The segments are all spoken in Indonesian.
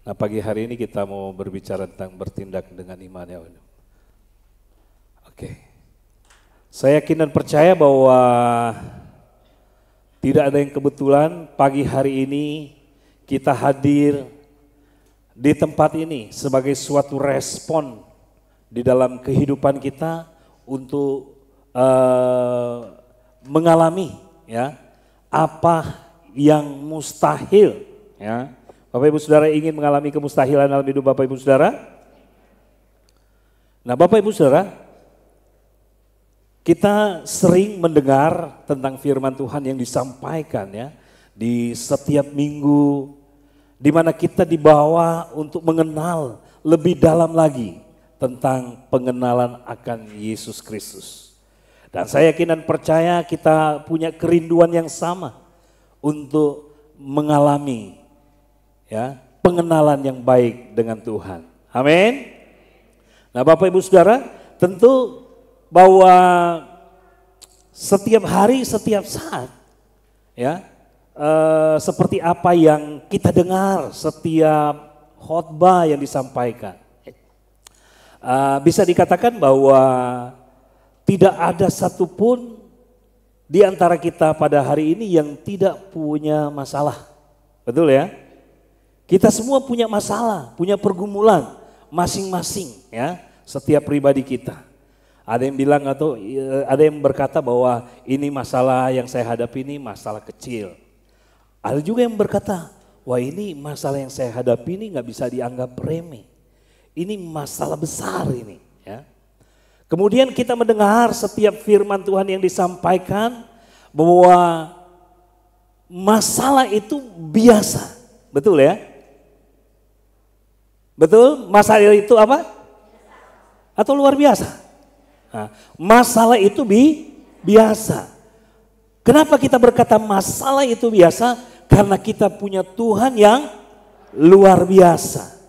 Nah, pagi hari ini kita mau berbicara tentang bertindak dengan iman ya. Oke. Saya yakin dan percaya bahwa tidak ada yang kebetulan pagi hari ini kita hadir di tempat ini sebagai suatu respon di dalam kehidupan kita untuk mengalami ya apa yang mustahil ya. Bapak Ibu Saudara ingin mengalami kemustahilan dalam hidup Bapak Ibu Saudara? Nah, Bapak Ibu Saudara, kita sering mendengar tentang firman Tuhan yang disampaikan ya di setiap minggu, di mana kita dibawa untuk mengenal lebih dalam lagi tentang pengenalan akan Yesus Kristus. Dan saya yakin dan percaya kita punya kerinduan yang sama untuk mengalami ya, pengenalan yang baik dengan Tuhan. Amin. Nah, Bapak Ibu Saudara, tentu bahwa setiap hari, setiap saat ya, seperti apa yang kita dengar setiap khotbah yang disampaikan. Bisa dikatakan bahwa tidak ada satupun di antara kita pada hari ini yang tidak punya masalah. Betul ya? Kita semua punya masalah, punya pergumulan masing-masing ya, setiap pribadi kita. Ada yang bilang atau ada yang berkata bahwa ini masalah yang saya hadapi ini masalah kecil. Ada juga yang berkata, wah ini masalah yang saya hadapi ini nggak bisa dianggap remeh. Ini masalah besar ini ya. Kemudian kita mendengar setiap firman Tuhan yang disampaikan bahwa masalah itu biasa. Betul ya? Betul? Masalah itu apa? Atau luar biasa? Nah, masalah itu biasa. Kenapa kita berkata masalah itu biasa? Karena kita punya Tuhan yang luar biasa.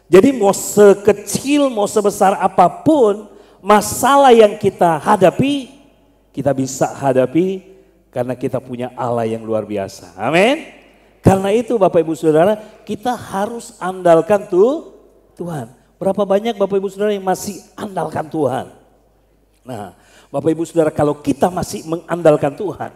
Jadi mau sekecil, mau sebesar apapun masalah yang kita hadapi, kita bisa hadapi karena kita punya Allah yang luar biasa. Amin. Karena itu Bapak Ibu Saudara, kita harus andalkan Tuhan. Berapa banyak Bapak Ibu Saudara yang masih andalkan Tuhan? Nah, Bapak Ibu Saudara, kalau kita masih mengandalkan Tuhan,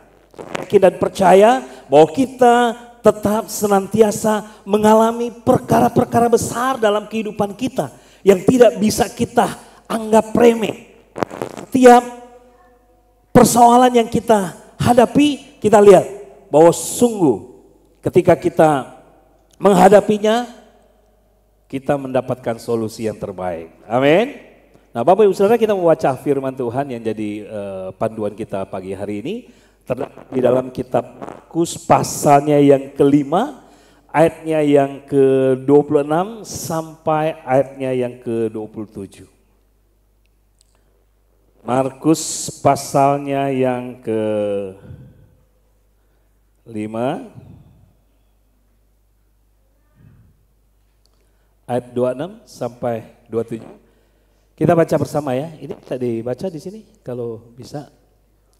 yakin dan percaya bahwa kita tetap senantiasa mengalami perkara-perkara besar dalam kehidupan kita yang tidak bisa kita anggap remeh. Setiap persoalan yang kita hadapi, kita lihat bahwa sungguh ketika kita menghadapinya, kita mendapatkan solusi yang terbaik. Amin. Nah, Bapak Ibu Saudara, kita membaca firman Tuhan yang jadi panduan kita pagi hari ini. Terdapat di dalam kitab Markus pasalnya yang kelima, ayatnya yang ke-26 sampai ayatnya yang ke-27. Markus pasalnya yang ke-5, ayat 26 sampai 27. Kita baca bersama ya. Ini bisa dibaca di sini kalau bisa.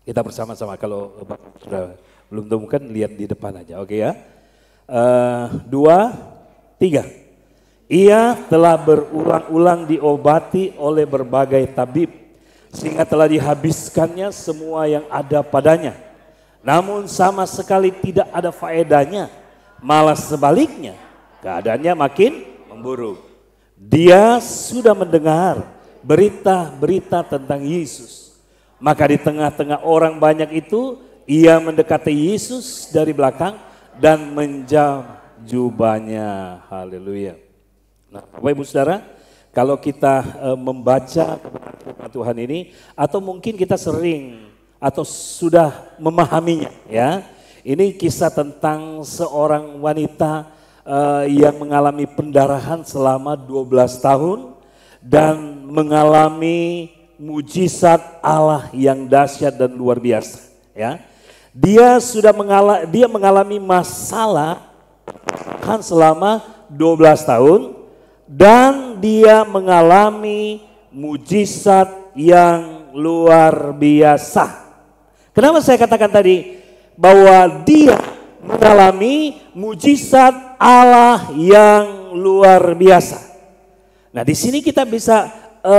Kita bersama-sama. Kalau sudah belum temukan lihat di depan aja. Oke ya. 2, 3. Ia telah berulang-ulang diobati oleh berbagai tabib sehingga telah dihabiskannya semua yang ada padanya. Namun sama sekali tidak ada faedahnya. Malah sebaliknya keadaannya makin memburuk. Dia sudah mendengar berita-berita tentang Yesus. Maka di tengah-tengah orang banyak itu, ia mendekati Yesus dari belakang dan menjam jubahnya. Haleluya. Nah, Bapak Ibu Saudara, kalau kita membaca firman Tuhan ini, atau mungkin kita sering atau sudah memahaminya ya. Ini kisah tentang seorang wanita yang mengalami pendarahan selama 12 tahun dan mengalami mujizat Allah yang dahsyat dan luar biasa ya. Dia mengalami masalah kan selama 12 tahun dan dia mengalami mujizat yang luar biasa. Kenapa saya katakan tadi bahwa dia mengalami mujizat Allah yang memang luar biasa. Nah, di sini kita bisa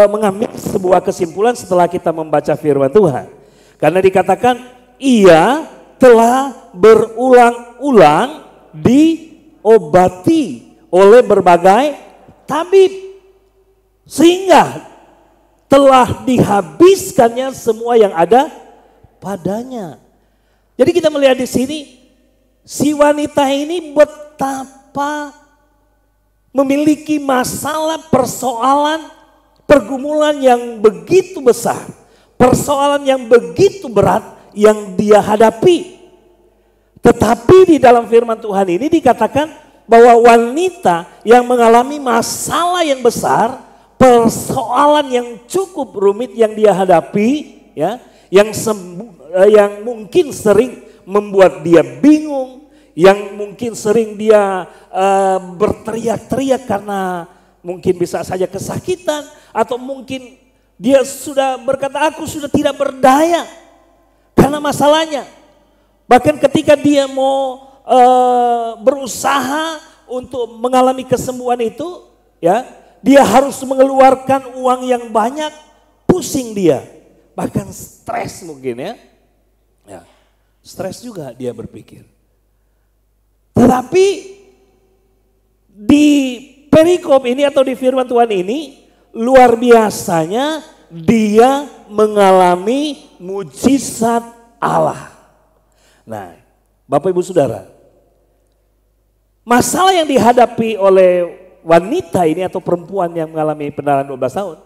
mengambil sebuah kesimpulan setelah kita membaca firman Tuhan. Karena dikatakan ia telah berulang-ulang diobati oleh berbagai tabib sehingga telah dihabiskannya semua yang ada padanya. Jadi kita melihat di sini si wanita ini betapa memiliki masalah, persoalan, pergumulan yang begitu besar, persoalan yang begitu berat yang dia hadapi. Tetapi di dalam firman Tuhan ini dikatakan bahwa wanita yang mengalami masalah yang besar, persoalan yang cukup rumit yang dia hadapi, ya, yang mungkin sering membuat dia bingung, yang mungkin sering dia berteriak-teriak karena mungkin bisa saja kesakitan, atau mungkin dia sudah berkata aku sudah tidak berdaya karena masalahnya. Bahkan ketika dia mau berusaha untuk mengalami kesembuhan itu, ya, dia harus mengeluarkan uang yang banyak, pusing dia, bahkan stres mungkin ya. Ya, stres juga dia berpikir. Tetapi di perikop ini atau di firman Tuhan ini luar biasanya dia mengalami mujizat Allah. Nah, Bapak Ibu Saudara, masalah yang dihadapi oleh wanita ini atau perempuan yang mengalami pendarahan 12 tahun,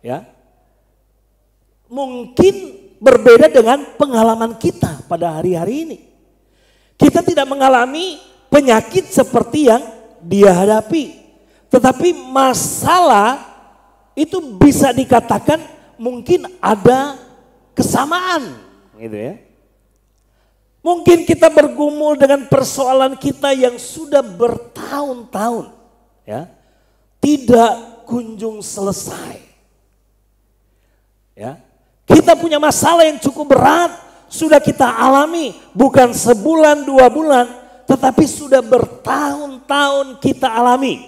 ya, mungkin berbeda dengan pengalaman kita pada hari-hari ini. Kita tidak mengalami penyakit seperti yang dia hadapi, tetapi masalah itu bisa dikatakan mungkin ada kesamaan, gitu ya. Mungkin kita bergumul dengan persoalan kita yang sudah bertahun-tahun, ya, tidak kunjung selesai. Ya, kita punya masalah yang cukup berat, sudah kita alami bukan sebulan 2 bulan, tetapi sudah bertahun-tahun kita alami.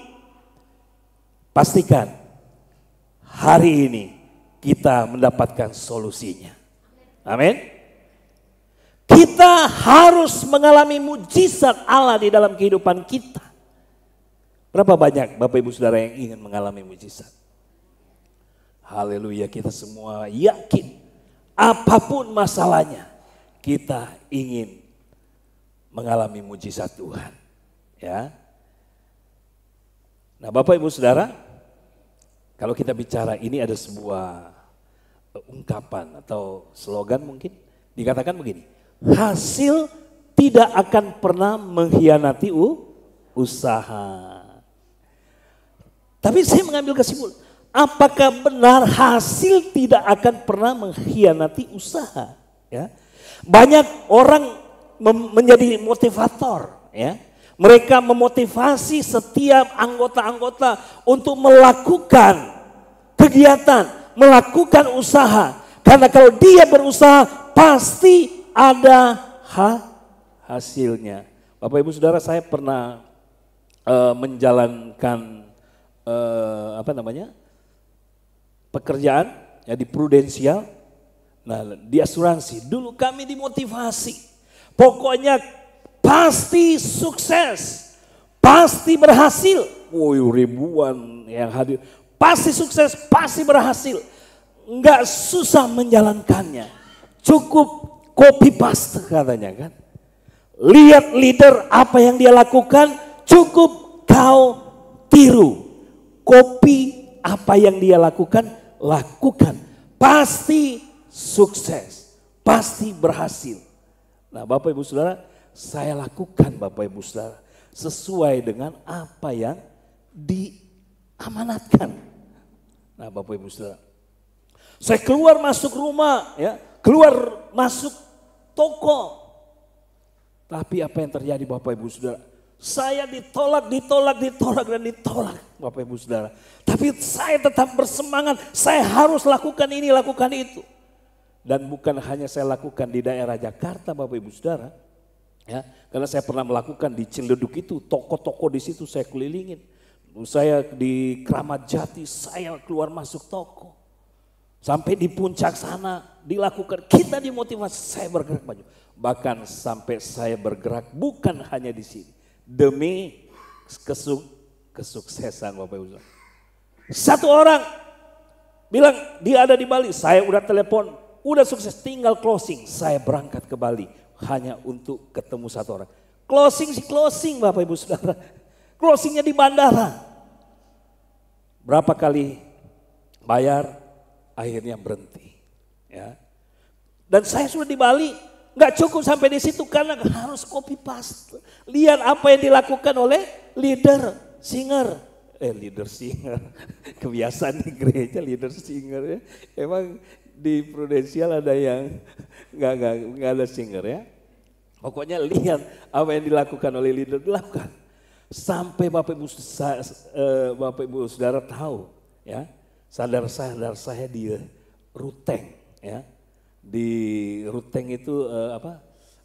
Pastikan hari ini kita mendapatkan solusinya. Amin. Kita harus mengalami mujizat Allah di dalam kehidupan kita. Berapa banyak Bapak Ibu Saudara yang ingin mengalami mujizat? Haleluya, kita semua yakin apapun masalahnya kita ingin mengalami mujizat Tuhan. Ya. Nah, Bapak Ibu Saudara, kalau kita bicara ini ada sebuah ungkapan atau slogan mungkin dikatakan begini. Hasil tidak akan pernah mengkhianati usaha. Tapi saya mengambil kesimpulan, apakah benar hasil tidak akan pernah mengkhianati usaha? Ya. Banyak orang menjadi motivator, ya. Mereka memotivasi setiap anggota-anggota untuk melakukan kegiatan, melakukan usaha. Karena kalau dia berusaha pasti ada hasilnya. Bapak Ibu Saudara, saya pernah menjalankan pekerjaan ya di Prudensial. Nah, di asuransi dulu kami dimotivasi. Pokoknya pasti sukses, pasti berhasil. Woi, ribuan yang hadir. Pasti sukses, pasti berhasil. Enggak susah menjalankannya. Cukup copy paste katanya kan. Lihat leader apa yang dia lakukan, cukup kau tiru. Copy apa yang dia lakukan, lakukan. Pasti sukses, pasti berhasil. Nah, Bapak Ibu Saudara, saya lakukan Bapak Ibu Saudara sesuai dengan apa yang diamanatkan. Nah, Bapak Ibu Saudara, saya keluar masuk rumah, ya, keluar masuk toko. Tapi apa yang terjadi Bapak Ibu Saudara? Saya ditolak dan ditolak Bapak Ibu Saudara. Tapi saya tetap bersemangat, saya harus lakukan ini, lakukan itu. Dan bukan hanya saya lakukan di daerah Jakarta Bapak Ibu Saudara. Ya, karena saya pernah melakukan di Ciledug itu, toko-toko di situ saya kelilingin. Saya di Kramat Jati, saya keluar masuk toko. Sampai di puncak sana dilakukan, kita dimotivasi, saya bergerak maju. Bahkan sampai saya bergerak bukan hanya di sini. Demi kesuksesan Bapak Ibu. Satu orang bilang dia ada di Bali, saya udah telepon, udah sukses, tinggal closing. Saya berangkat ke Bali hanya untuk ketemu satu orang. Closing Bapak Ibu Saudara. Closingnya di bandara. Berapa kali bayar, akhirnya berhenti. Ya. Dan saya sudah di Bali, nggak cukup sampai di situ karena harus copy paste. Lihat apa yang dilakukan oleh leader singer. Kebiasaan di gereja leader singer ya. Emang di Prudensial ada yang nggak ada singer ya. Pokoknya lihat apa yang dilakukan oleh leader, dilakukan. Sampai Bapak Ibu Saudara tahu ya, sadar saya di Ruteng ya. Di Ruteng itu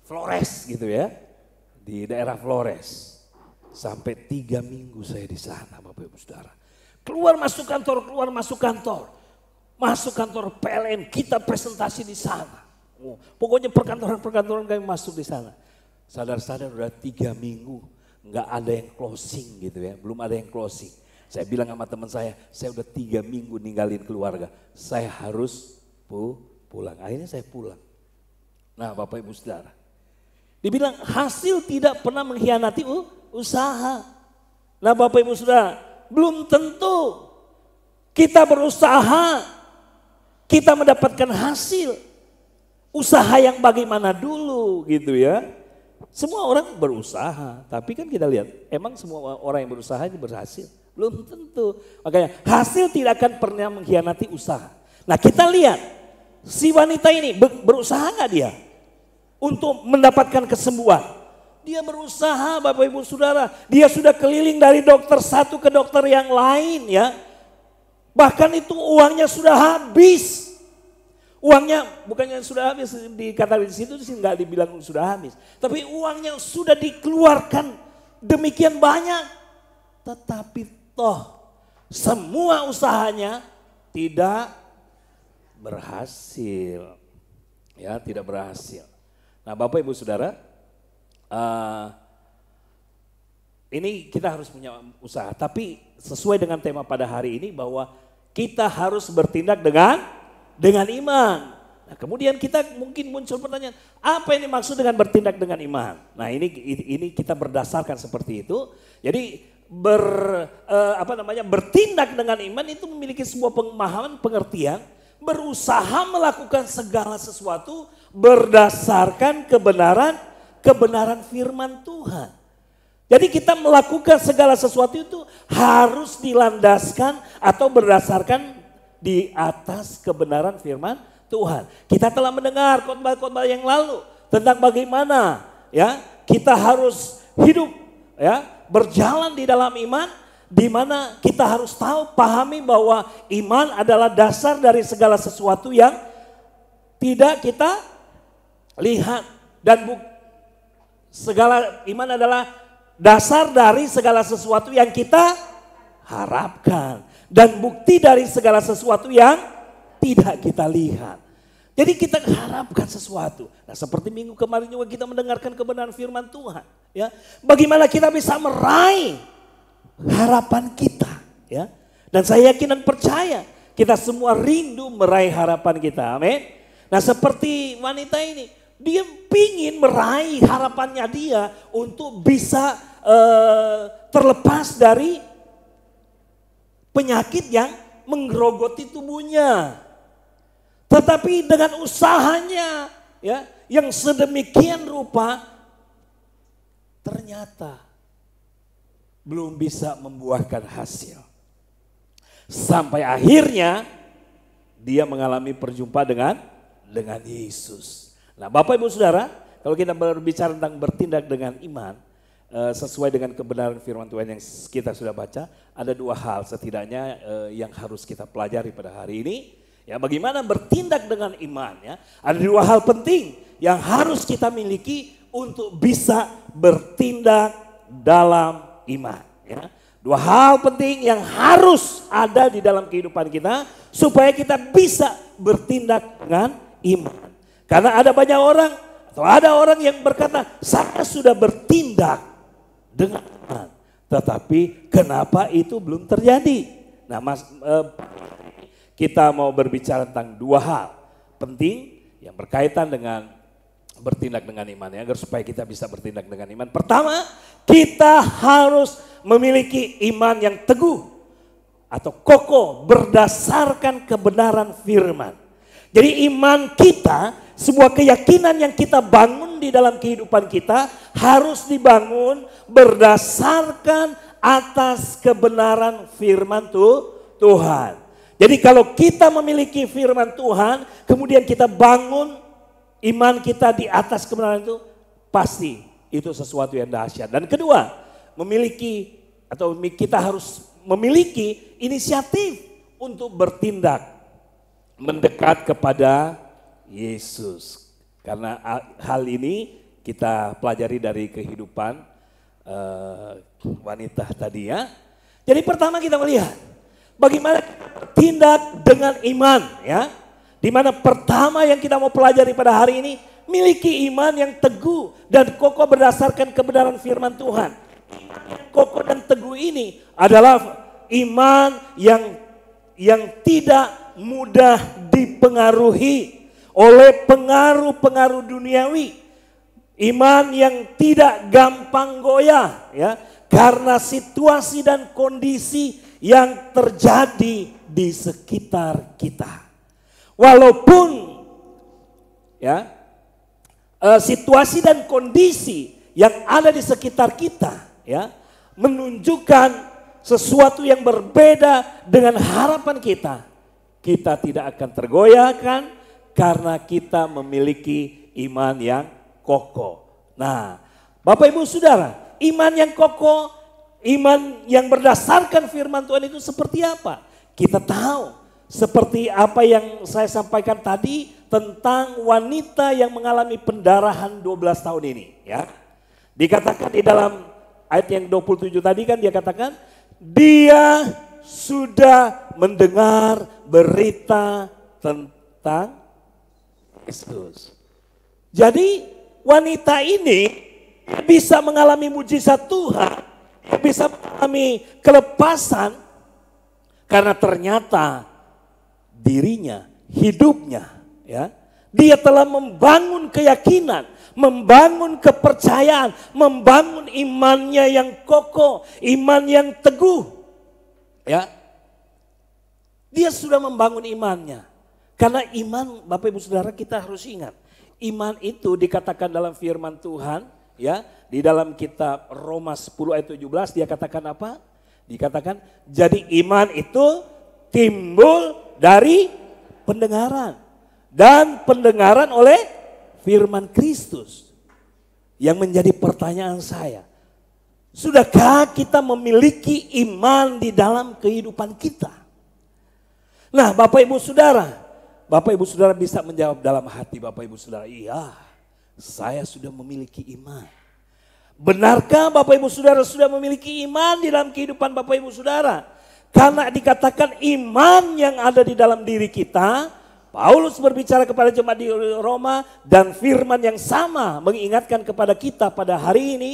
Flores gitu ya. Di daerah Flores. Sampai 3 minggu saya di sana Bapak Ibu Saudara. Keluar masuk kantor. Masuk kantor PLN, kita presentasi di sana. Pokoknya perkantoran kami masuk di sana. Sadar-sadar udah 3 minggu nggak ada yang closing gitu ya, belum ada yang closing. Saya bilang sama teman saya udah 3 minggu ninggalin keluarga, saya harus pulang. Akhirnya saya pulang. Nah Bapak Ibu Saudara, dibilang hasil tidak pernah mengkhianati usaha. Nah Bapak Ibu Saudara, belum tentu kita berusaha, kita mendapatkan hasil. Usaha yang bagaimana dulu gitu ya. Semua orang berusaha, tapi kan kita lihat emang semua orang yang berusaha ini berhasil? Belum tentu. Makanya hasil tidak akan pernah mengkhianati usaha. Nah kita lihat si wanita ini berusaha nggak dia untuk mendapatkan kesembuhan? Dia berusaha Bapak Ibu Saudara. Dia sudah keliling dari dokter satu ke dokter yang lain ya. Bahkan itu uangnya sudah habis. Uangnya bukannya sudah habis, dikatakan di situ sih nggak dibilang sudah habis. Tapi uangnya sudah dikeluarkan demikian banyak. Tetapi toh semua usahanya tidak berhasil. Ya, tidak berhasil. Nah Bapak Ibu Saudara, ini kita harus punya usaha. Tapi sesuai dengan tema pada hari ini bahwa kita harus bertindak dengan iman. Nah, kemudian kita mungkin muncul pertanyaan, apa yang dimaksud dengan bertindak dengan iman? Nah, ini kita berdasarkan seperti itu. Jadi bertindak dengan iman itu memiliki sebuah pemahaman, pengertian, berusaha melakukan segala sesuatu berdasarkan kebenaran firman Tuhan. Jadi kita melakukan segala sesuatu itu harus dilandaskan atau berdasarkan di atas kebenaran firman Tuhan. Kita telah mendengar khotbah-khotbah yang lalu tentang bagaimana ya kita harus hidup ya berjalan di dalam iman, di mana kita harus tahu pahami bahwa iman adalah dasar dari segala sesuatu yang tidak kita lihat, dan segala iman adalah dasar dari segala sesuatu yang kita harapkan. Dan bukti dari segala sesuatu yang tidak kita lihat. Jadi kita harapkan sesuatu. Nah seperti minggu kemarin juga kita mendengarkan kebenaran firman Tuhan. Ya, bagaimana kita bisa meraih harapan kita. Ya, dan saya yakin dan percaya kita semua rindu meraih harapan kita. Amin. Nah seperti wanita ini, dia pingin meraih harapannya dia untuk bisa terlepas dari penyakit yang menggerogoti tubuhnya. Tetapi dengan usahanya ya yang sedemikian rupa ternyata belum bisa membuahkan hasil. Sampai akhirnya dia mengalami perjumpaan dengan Yesus. Nah, Bapak Ibu Saudara, kalau kita berbicara tentang bertindak dengan iman, sesuai dengan kebenaran firman Tuhan yang kita sudah baca, ada 2 hal setidaknya yang harus kita pelajari pada hari ini. Ya, bagaimana bertindak dengan iman ya. Ada 2 hal penting yang harus kita miliki untuk bisa bertindak dalam iman ya. Dua hal penting yang harus ada di dalam kehidupan kita supaya kita bisa bertindak dengan iman. Karena ada banyak orang atau ada orang yang berkata, saya sudah bertindak dengan iman. Tetapi kenapa itu belum terjadi? Nah, kita mau berbicara tentang dua hal penting yang berkaitan dengan bertindak dengan iman ya, agar supaya kita bisa bertindak dengan iman. Pertama, kita harus memiliki iman yang teguh atau kokoh berdasarkan kebenaran firman. Jadi iman kita, sebuah keyakinan yang kita bangun di dalam kehidupan kita harus dibangun berdasarkan atas kebenaran firman Tuhan. Jadi kalau kita memiliki firman Tuhan, kemudian kita bangun iman kita di atas kebenaran itu, pasti itu sesuatu yang dahsyat. Dan kedua, kita harus memiliki inisiatif untuk bertindak mendekat kepada Yesus. Karena hal ini kita pelajari dari kehidupan wanita tadi ya. Jadi pertama kita melihat bagaimana bertindak dengan iman ya. Di mana pertama yang kita mau pelajari pada hari ini, miliki iman yang teguh dan kokoh berdasarkan kebenaran firman Tuhan. Kokoh dan teguh ini adalah iman yang tidak mudah dipengaruhi oleh pengaruh-pengaruh duniawi. Iman yang tidak gampang goyah ya, karena situasi dan kondisi yang terjadi di sekitar kita. Walaupun ya situasi dan kondisi yang ada di sekitar kita ya menunjukkan sesuatu yang berbeda dengan harapan kita, kita tidak akan tergoyahkan karena kita memiliki iman yang kokoh. Nah, Bapak Ibu Saudara, iman yang kokoh, iman yang berdasarkan firman Tuhan itu seperti apa? Kita tahu. Seperti apa yang saya sampaikan tadi tentang wanita yang mengalami pendarahan 12 tahun ini ya. Dikatakan di dalam ayat yang 27 tadi kan dia katakan dia sudah mendengar berita tentang Yesus. Jadi wanita ini bisa mengalami mujizat Tuhan, bisa mengalami kelepasan karena ternyata dirinya, hidupnya, ya, dia telah membangun keyakinan, membangun kepercayaan, membangun imannya yang kokoh, iman yang teguh, ya. Dia sudah membangun imannya, karena iman, Bapak Ibu Saudara, kita harus ingat, iman itu dikatakan dalam firman Tuhan, ya, di dalam kitab Roma 10 ayat 17 dia katakan apa? Dikatakan, jadi iman itu timbul dari pendengaran dan pendengaran oleh firman Kristus. Yang menjadi pertanyaan saya, sudahkah kita memiliki iman di dalam kehidupan kita? Nah, Bapak Ibu Saudara bisa menjawab dalam hati Bapak Ibu Saudara, iya, saya sudah memiliki iman. Benarkah Bapak Ibu Saudara sudah memiliki iman di dalam kehidupan Bapak Ibu Saudara? Karena dikatakan iman yang ada di dalam diri kita, Paulus berbicara kepada jemaat di Roma dan firman yang sama mengingatkan kepada kita pada hari ini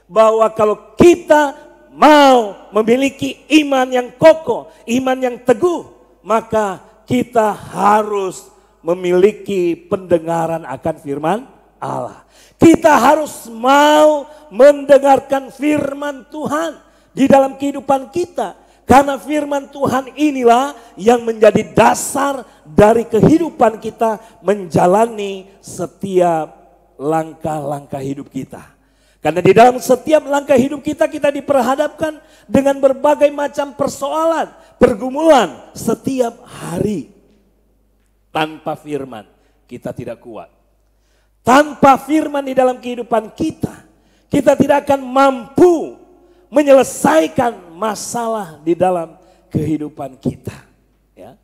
bahwa kalau kita mau memiliki iman yang kokoh, iman yang teguh, maka kita harus memiliki pendengaran akan firman Allah. Kita harus mau mendengarkan firman Tuhan di dalam kehidupan kita. Karena firman Tuhan inilah yang menjadi dasar dari kehidupan kita menjalani setiap langkah-langkah hidup kita. Karena di dalam setiap langkah hidup kita, kita diperhadapkan dengan berbagai macam persoalan, pergumulan setiap hari. Tanpa firman kita tidak kuat. Tanpa firman di dalam kehidupan kita, kita tidak akan mampu menyelesaikan masalah di dalam kehidupan kita. Ya.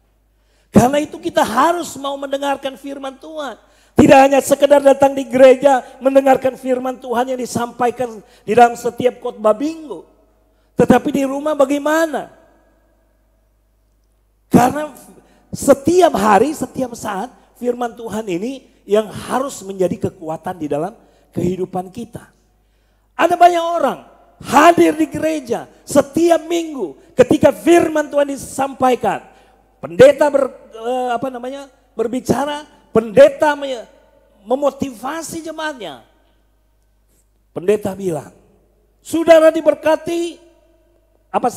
Karena itu kita harus mau mendengarkan firman Tuhan. Tidak hanya sekedar datang di gereja mendengarkan firman Tuhan yang disampaikan di dalam setiap khotbah minggu. Tetapi di rumah bagaimana? Karena setiap hari, setiap saat firman Tuhan ini yang harus menjadi kekuatan di dalam kehidupan kita. Ada banyak orang hadir di gereja setiap minggu ketika firman Tuhan disampaikan. Pendeta berbicara, pendeta memotivasi jemaatnya. Pendeta bilang, saudara diberkati, apa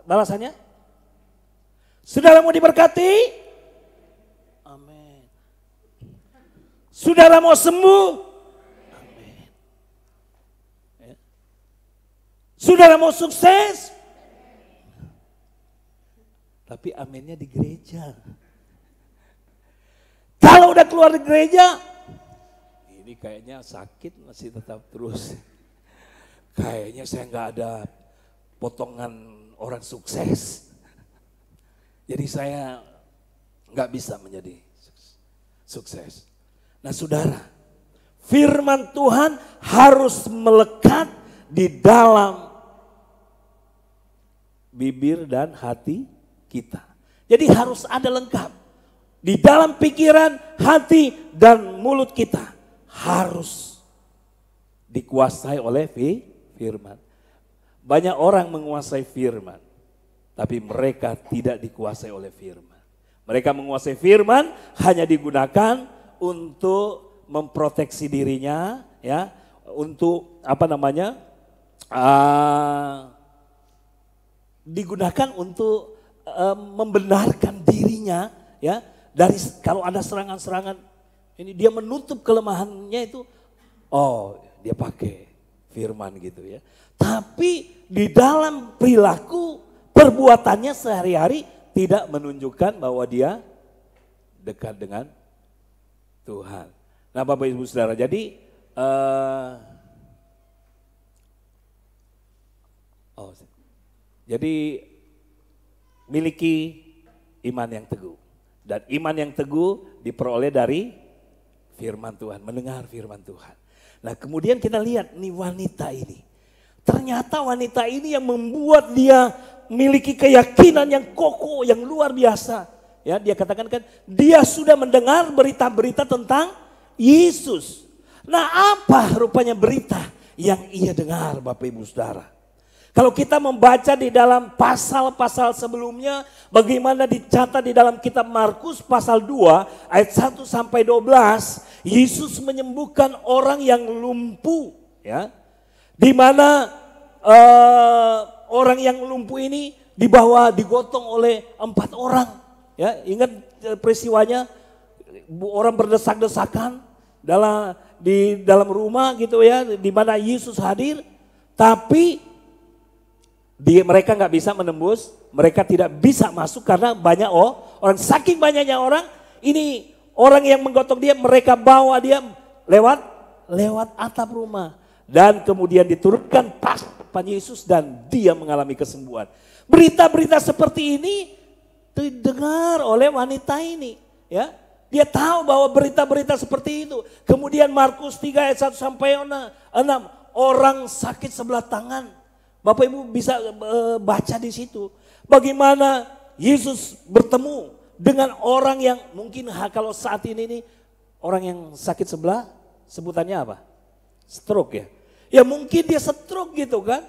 balasannya? Saudara mau diberkati? Amin. Saudara mau sembuh? Amin. Ya. Saudara mau sukses? Tapi aminnya di gereja. Kalau udah keluar dari gereja, ini kayaknya sakit masih tetap terus. Kayaknya saya nggak ada potongan orang sukses. Jadi saya nggak bisa menjadi sukses. Nah saudara, firman Tuhan harus melekat di dalam bibir dan hati kita. Jadi harus ada lengkap. Di dalam pikiran, hati, dan mulut kita harus dikuasai oleh firman. Banyak orang menguasai firman, tapi mereka tidak dikuasai oleh firman. Mereka menguasai firman hanya digunakan untuk memproteksi dirinya, ya, untuk digunakan untuk membenarkan dirinya, ya, dari kalau ada serangan-serangan ini dia menutup kelemahannya itu, oh dia pakai firman gitu ya. Tapi di dalam perilaku perbuatannya sehari-hari tidak menunjukkan bahwa dia dekat dengan Tuhan. Nah Bapak Ibu Saudara, jadi miliki iman yang teguh. Dan iman yang teguh diperoleh dari firman Tuhan, mendengar firman Tuhan. Nah kemudian kita lihat nih wanita ini. Ternyata wanita ini yang membuat dia memiliki keyakinan yang kokoh, yang luar biasa. Ya, dia katakan kan, dia sudah mendengar berita-berita tentang Yesus. Nah apa rupanya berita yang ia dengar Bapak Ibu Saudara? Kalau kita membaca di dalam pasal-pasal sebelumnya, bagaimana dicatat di dalam kitab Markus pasal 2 ayat 1 sampai 12, Yesus menyembuhkan orang yang lumpuh, ya. Di mana orang yang lumpuh ini digotong oleh 4 orang, ya. Ingat peristiwanya, orang berdesak-desakan di dalam rumah gitu ya, di mana Yesus hadir, tapi mereka nggak bisa menembus, mereka tidak bisa masuk karena banyak orang, saking banyaknya orang, ini orang yang menggotong dia, mereka bawa dia lewat atap rumah dan kemudian diturunkan pas depan Yesus dan dia mengalami kesembuhan. Berita-berita seperti ini didengar oleh wanita ini, ya. Dia tahu bahwa berita-berita seperti itu. Kemudian Markus 3 ayat 1 sampai 6, orang sakit sebelah tangan. Bapak Ibu bisa baca di situ. Bagaimana Yesus bertemu dengan orang yang mungkin kalau saat ini nih, orang yang sakit sebelah sebutannya apa? Stroke ya. Ya mungkin dia stroke gitu kan.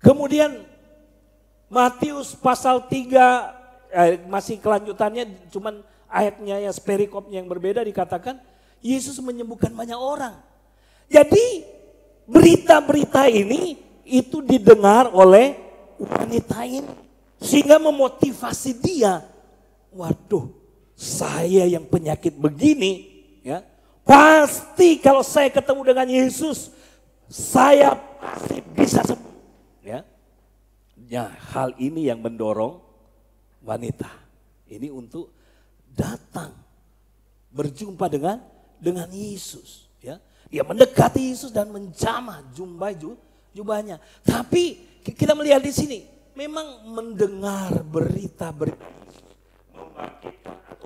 Kemudian Matius pasal 3, masih kelanjutannya cuman ayatnya ya perikopnya yang berbeda, dikatakan Yesus menyembuhkan banyak orang. Jadi berita-berita ini itu didengar oleh wanita ini sehingga memotivasi dia. Waduh, saya yang penyakit begini, ya, pasti kalau saya ketemu dengan Yesus, saya pasti bisa sembuh. Ya, ya, hal ini yang mendorong wanita ini untuk datang berjumpa dengan Yesus. Ya. Dia mendekati Yesus dan menjamah jubahnya. Tapi kita melihat di sini, memang mendengar berita-berita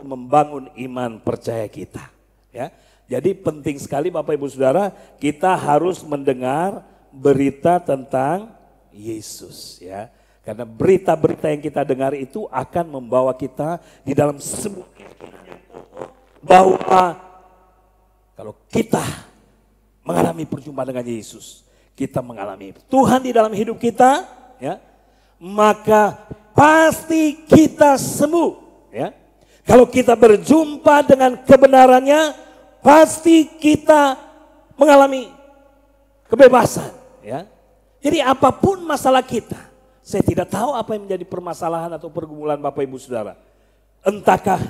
membangun iman percaya kita. Ya, jadi penting sekali Bapak Ibu Saudara, kita harus mendengar berita tentang Yesus ya. Karena berita-berita yang kita dengar itu akan membawa kita di dalam sebuah keyakinan yang kokoh bahwa kalau kita mengalami perjumpaan dengan Yesus, kita mengalami Tuhan di dalam hidup kita ya, maka pasti kita sembuh ya. Kalau kita berjumpa dengan kebenarannya, pasti kita mengalami kebebasan ya. Jadi apapun masalah kita, saya tidak tahu apa yang menjadi permasalahan atau pergumulan Bapak Ibu Saudara. Entahkah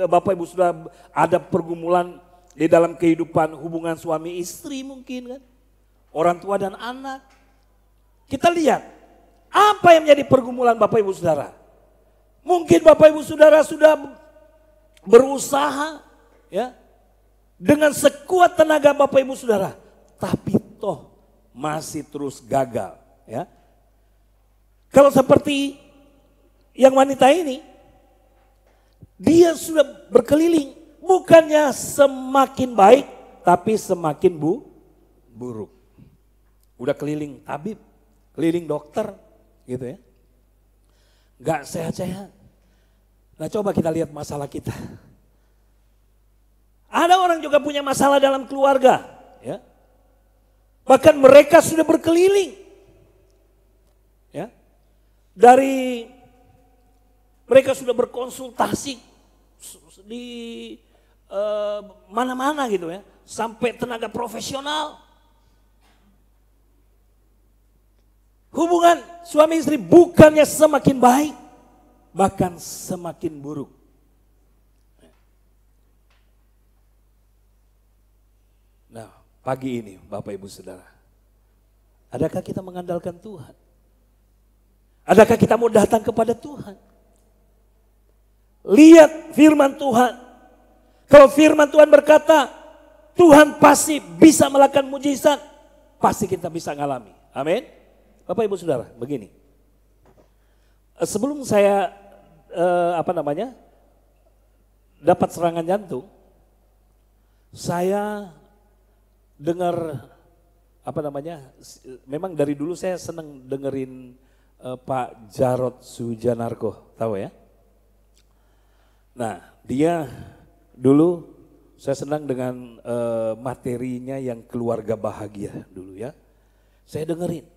Bapak Ibu Saudara ada pergumulan di dalam kehidupan hubungan suami istri mungkin kan. Orang tua dan anak. Kita lihat apa yang menjadi pergumulan Bapak Ibu Saudara. Mungkin Bapak Ibu Saudara sudah berusaha ya dengan sekuat tenaga Bapak Ibu Saudara. Tapi toh masih terus gagal ya. Kalau seperti yang wanita ini, dia sudah berkeliling, bukannya semakin baik, tapi semakin buruk. Udah keliling tabib, keliling dokter, gitu ya. Gak sehat-sehat. Nah coba kita lihat masalah kita. Ada orang juga punya masalah dalam keluarga, ya. Bahkan mereka sudah berkeliling, ya. Dari mereka sudah berkonsultasi di mana-mana gitu ya, sampai tenaga profesional. Hubungan suami istri bukannya semakin baik, bahkan semakin buruk. Nah, pagi ini Bapak Ibu Saudara, adakah kita mengandalkan Tuhan? Adakah kita mau datang kepada Tuhan? Lihat firman Tuhan. Kalau firman Tuhan berkata, Tuhan pasti bisa melakukan mujizat, pasti kita bisa ngalami. Amin. Bapak Ibu Saudara, begini. Sebelum saya dapat serangan jantung, saya dengar memang dari dulu saya senang dengerin Pak Jarod Sujanarko, tahu ya? Nah, dia dulu saya senang dengan materinya yang keluarga bahagia dulu ya. Saya dengerin.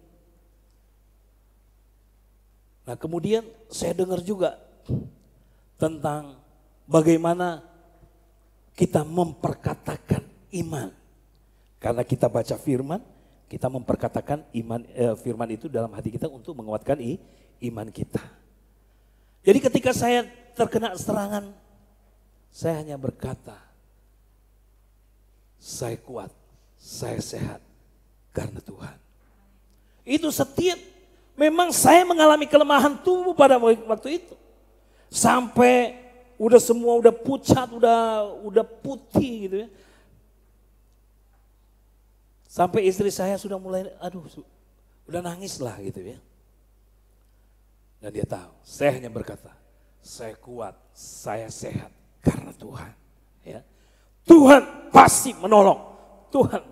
Nah, kemudian saya dengar juga tentang bagaimana kita memperkatakan iman. Karena kita baca firman, kita memperkatakan firman itu dalam hati kita untuk menguatkan iman kita. Jadi ketika saya terkena serangan, saya hanya berkata, saya kuat, saya sehat karena Tuhan. Itu setiap, memang saya mengalami kelemahan tubuh pada waktu itu. Sampai udah semua udah pucat, udah putih gitu ya. Sampai istri saya sudah mulai, udah nangis lah gitu ya. Dan dia tahu, saya hanya berkata, saya kuat, saya sehat karena Tuhan. Ya. Tuhan pasti menolong. Tuhan.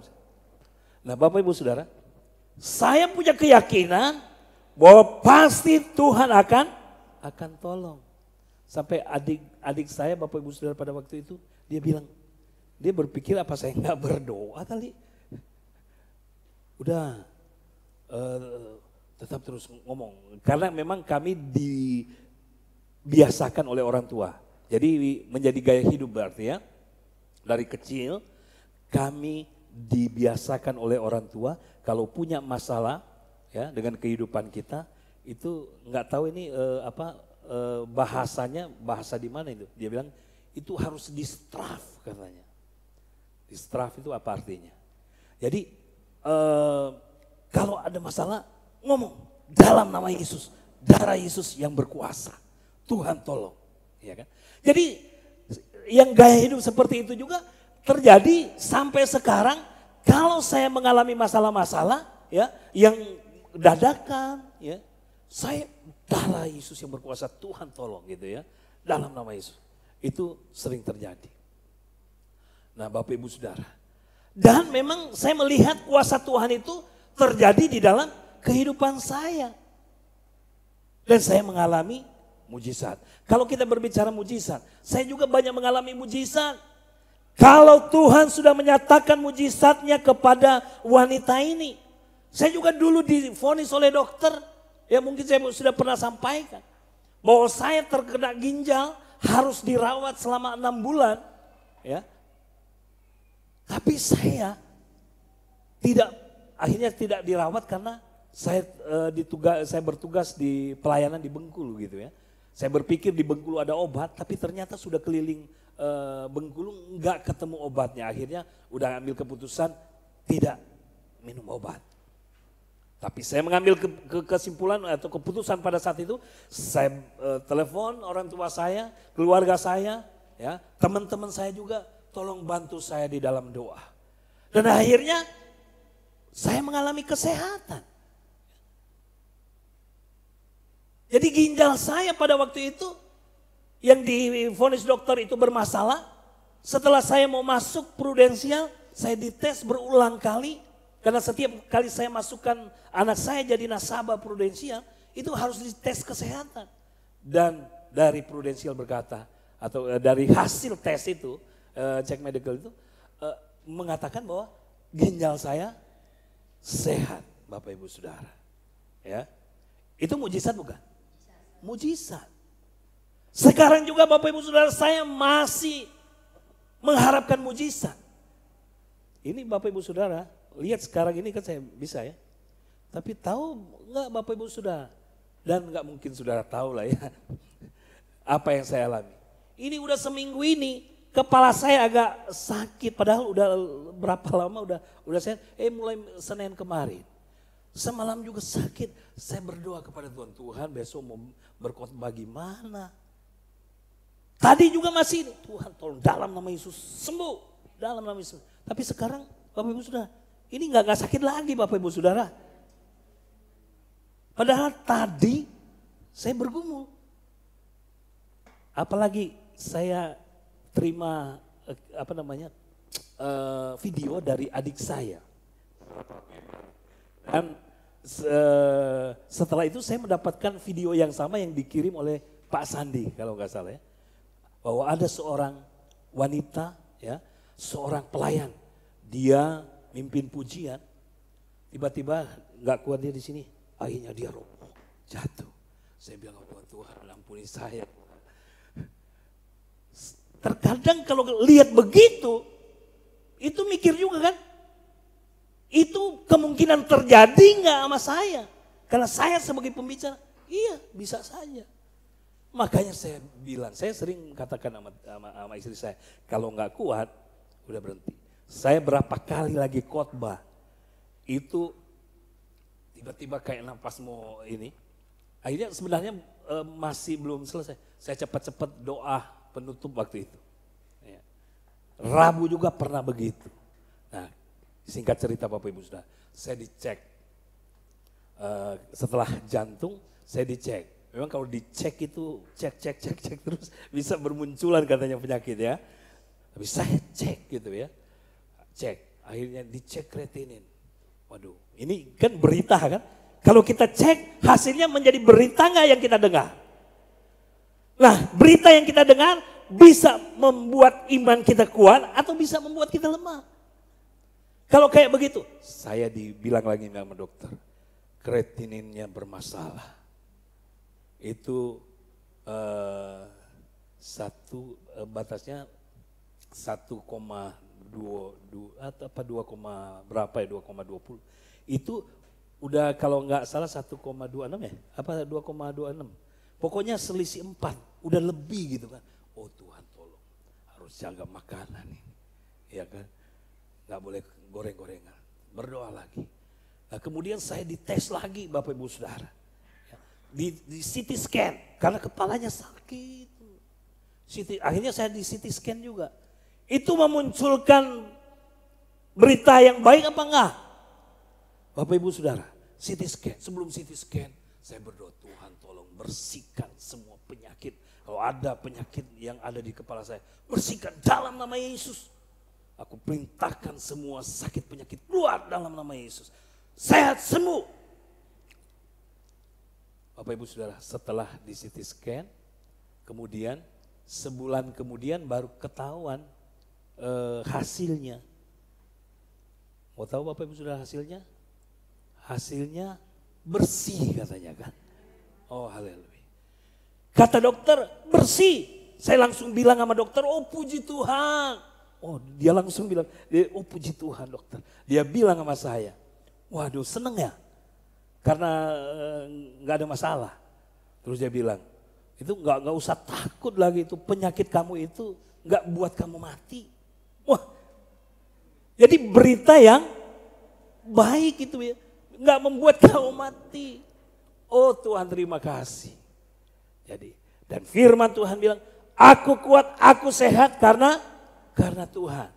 Nah Bapak Ibu Saudara, saya punya keyakinan bahwa pasti Tuhan akan tolong. Sampai adik saya Bapak Ibu Saudara pada waktu itu, dia bilang, dia berpikir apa saya nggak berdoa kali. Udah tetap terus ngomong. Karena memang kami dibiasakan oleh orang tua. Jadi menjadi gaya hidup berarti ya. Dari kecil kami dibiasakan oleh orang tua kalau punya masalah ya dengan kehidupan kita itu nggak tahu ini bahasanya bahasa di mana itu. Dia bilang itu harus distraf katanya. Distraf itu apa artinya? Jadi kalau ada masalah ngomong dalam nama Yesus, darah Yesus yang berkuasa, Tuhan tolong, ya kan? Jadi yang gaya hidup seperti itu juga terjadi sampai sekarang. Kalau saya mengalami masalah-masalah, ya, yang dadakan, ya, saya darah Yesus yang berkuasa, Tuhan tolong, gitu ya, dalam nama Yesus. Itu sering terjadi. Nah, Bapak Ibu Saudara. Dan memang saya melihat kuasa Tuhan itu terjadi di dalam kehidupan saya. Dan saya mengalami mujizat. Kalau kita berbicara mujizat, saya juga banyak mengalami mujizat. Kalau Tuhan sudah menyatakan mujizatnya kepada wanita ini. Saya juga dulu divonis oleh dokter. Ya mungkin saya sudah pernah sampaikan. Bahwa saya terkena ginjal harus dirawat selama 6 bulan. Ya. Tapi saya akhirnya tidak dirawat karena saya bertugas di pelayanan di Bengkulu gitu ya. Saya berpikir di Bengkulu ada obat, tapi ternyata sudah keliling Bengkulu nggak ketemu obatnya. Akhirnya udah ambil keputusan tidak minum obat. Tapi saya mengambil kesimpulan atau keputusan pada saat itu, saya telepon orang tua saya, keluarga saya, ya, teman-teman saya juga, tolong bantu saya di dalam doa. Dan akhirnya saya mengalami kesehatan. Jadi ginjal saya pada waktu itu yang divonis dokter itu bermasalah. Setelah saya mau masuk prudensial, saya dites berulang kali. Karena setiap kali saya masukkan anak saya jadi nasabah prudensial, itu harus dites kesehatan. Dan dari prudensial berkata, atau dari hasil tes itu, cek medical itu, mengatakan bahwa ginjal saya sehat, Bapak Ibu Saudara. Ya, itu mujizat bukan? Mujizat. Sekarang juga Bapak Ibu Saudara saya masih mengharapkan mujizat. Ini Bapak Ibu Saudara, lihat sekarang ini kan saya bisa ya. Tapi tahu enggak Bapak Ibu Saudara? Dan enggak mungkin Saudara tahu lah ya. Apa yang saya alami. Ini udah seminggu ini kepala saya agak sakit. Padahal udah berapa lama udah saya mulai Senin kemarin. Semalam juga sakit. Saya berdoa kepada Tuhan. Tuhan besok mau berkhotbah gimana? Tadi juga masih ini. Tuhan tolong dalam nama Yesus sembuh. Dalam nama Yesus. Tapi sekarang Bapak Ibu Saudara. Ini nggak sakit lagi Bapak Ibu Saudara. Padahal tadi saya bergumul. Apalagi saya terima video dari adik saya. Dan setelah itu saya mendapatkan video yang sama yang dikirim oleh Pak Sandi kalau nggak salah ya. Bahwa ada seorang wanita ya, seorang pelayan. Dia mimpin pujian, tiba-tiba nggak kuat dia di sini, akhirnya dia roboh, jatuh. Saya bilang, Tuhan ampuni saya. Terkadang kalau lihat begitu, itu mikir juga kan, itu kemungkinan terjadi nggak sama saya? Karena saya sebagai pembicara, iya bisa saja. Makanya saya bilang, saya sering katakan sama istri saya, kalau nggak kuat, udah berhenti. Saya berapa kali lagi khotbah, itu tiba-tiba kayak nafas mau ini. Akhirnya sebenarnya masih belum selesai. Saya cepat-cepat doa penutup waktu itu. Ya. Rabu juga pernah begitu. Nah, singkat cerita Bapak Ibu Saudara, saya dicek. Setelah jantung, saya dicek. Memang kalau dicek itu cek terus bisa bermunculan katanya penyakit ya. Tapi saya cek gitu ya. Cek, akhirnya dicek kreatinin. Waduh, ini kan berita kan? Kalau kita cek hasilnya menjadi berita nggak yang kita dengar? Nah, berita yang kita dengar bisa membuat iman kita kuat atau bisa membuat kita lemah. Kalau kayak begitu, saya dibilang lagi sama dokter, kreatininnya bermasalah. Itu batasnya 1,2 atau apa 2,20 itu udah kalau nggak salah 1,26 ya apa 2,26 pokoknya selisih 4 udah lebih gitu kan. Oh Tuhan tolong harus jaga makanan ini ya kan, nggak boleh goreng-gorengan, berdoa lagi. Nah, kemudian saya dites lagi Bapak Ibu Saudara di CT scan karena kepalanya sakit. Akhirnya saya di CT scan juga. Itu memunculkan berita yang baik apa enggak? Bapak Ibu Saudara, CT scan, sebelum CT scan saya berdoa Tuhan tolong bersihkan semua penyakit. Kalau ada penyakit yang ada di kepala saya, bersihkan dalam nama Yesus. Aku perintahkan semua sakit penyakit keluar dalam nama Yesus. sehat sembuh. Bapak Ibu Saudara, setelah di CT scan, kemudian sebulan kemudian baru ketahuan hasilnya. Mau tahu Bapak Ibu Saudara hasilnya? Hasilnya bersih katanya kan. Oh haleluya. Kata dokter bersih. Saya langsung bilang sama dokter, oh puji Tuhan. Oh dia langsung bilang, oh puji Tuhan dokter. Dia bilang sama saya, waduh seneng ya. Karena nggak ada masalah. Terus dia bilang, itu nggak usah takut lagi, itu penyakit kamu itu nggak buat kamu mati. Wah, jadi berita yang baik itu ya, nggak membuat kamu mati. Oh Tuhan terima kasih. Jadi dan firman Tuhan bilang, aku kuat, aku sehat karena Tuhan.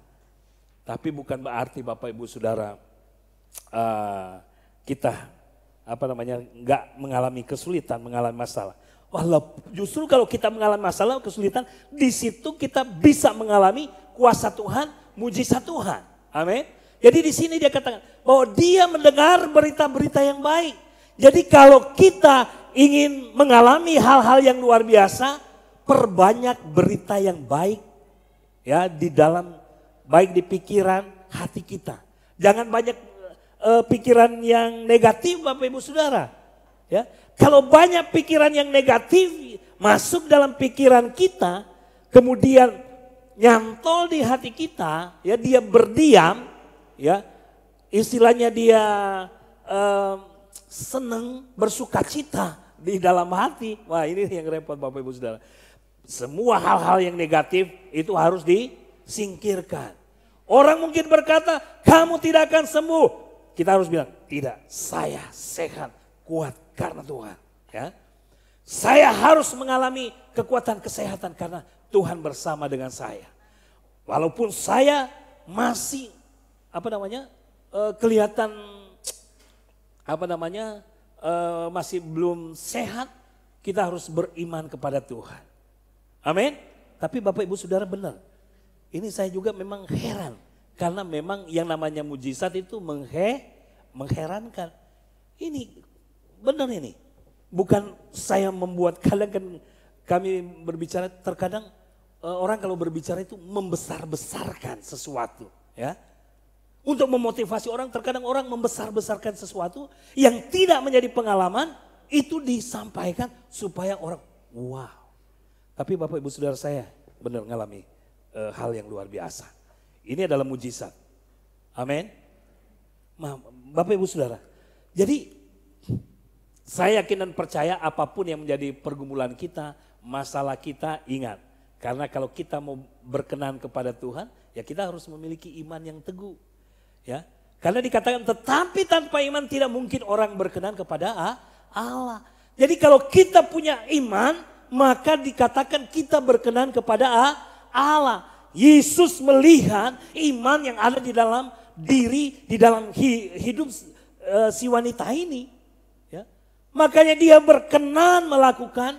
Tapi bukan berarti Bapak Ibu Saudara kita nggak mengalami kesulitan, mengalami masalah. Justru kalau kita mengalami masalah, kesulitan, di situ kita bisa mengalami kuasa Tuhan, mujizat Tuhan. Amin. Jadi di sini dia katakan bahwa dia mendengar berita-berita yang baik. Jadi kalau kita ingin mengalami hal-hal yang luar biasa, perbanyak berita yang baik ya di dalam, baik di pikiran hati kita. Jangan banyak pikiran yang negatif Bapak Ibu Saudara. Ya, kalau banyak pikiran yang negatif masuk dalam pikiran kita, kemudian nyantol di hati kita, ya dia berdiam, ya istilahnya dia senang bersukacita di dalam hati. Wah ini yang repot Bapak Ibu Saudara. Semua hal-hal yang negatif itu harus disingkirkan. Orang mungkin berkata, kamu tidak akan sembuh. Kita harus bilang, tidak, saya sehat, kuat karena Tuhan. Ya, saya harus mengalami kekuatan kesehatan karena Tuhan bersama dengan saya. Walaupun saya masih kelihatan masih belum sehat, kita harus beriman kepada Tuhan. Amin. Tapi Bapak Ibu Saudara benar, ini saya juga memang heran. Karena memang yang namanya mujizat itu mengherankan. Ini benar ini. Bukan saya membuat, kadang kan kami berbicara, terkadang orang kalau berbicara itu membesar-besarkan sesuatu. Ya. Untuk memotivasi orang, terkadang orang membesar-besarkan sesuatu yang tidak menjadi pengalaman, itu disampaikan supaya orang wow. Tapi Bapak Ibu Saudara saya benar mengalami hal yang luar biasa. Ini adalah mujizat. Amin. Bapak Ibu Saudara. Jadi saya yakin dan percaya apapun yang menjadi pergumulan kita, masalah kita, ingat. Karena kalau kita mau berkenan kepada Tuhan, ya kita harus memiliki iman yang teguh. Ya. Karena dikatakan tetapi tanpa iman tidak mungkin orang berkenan kepada Allah. Jadi kalau kita punya iman, maka dikatakan kita berkenan kepada Allah. Yesus melihat iman yang ada di dalam diri, di dalam hidup si wanita ini. Ya. Makanya dia berkenan melakukan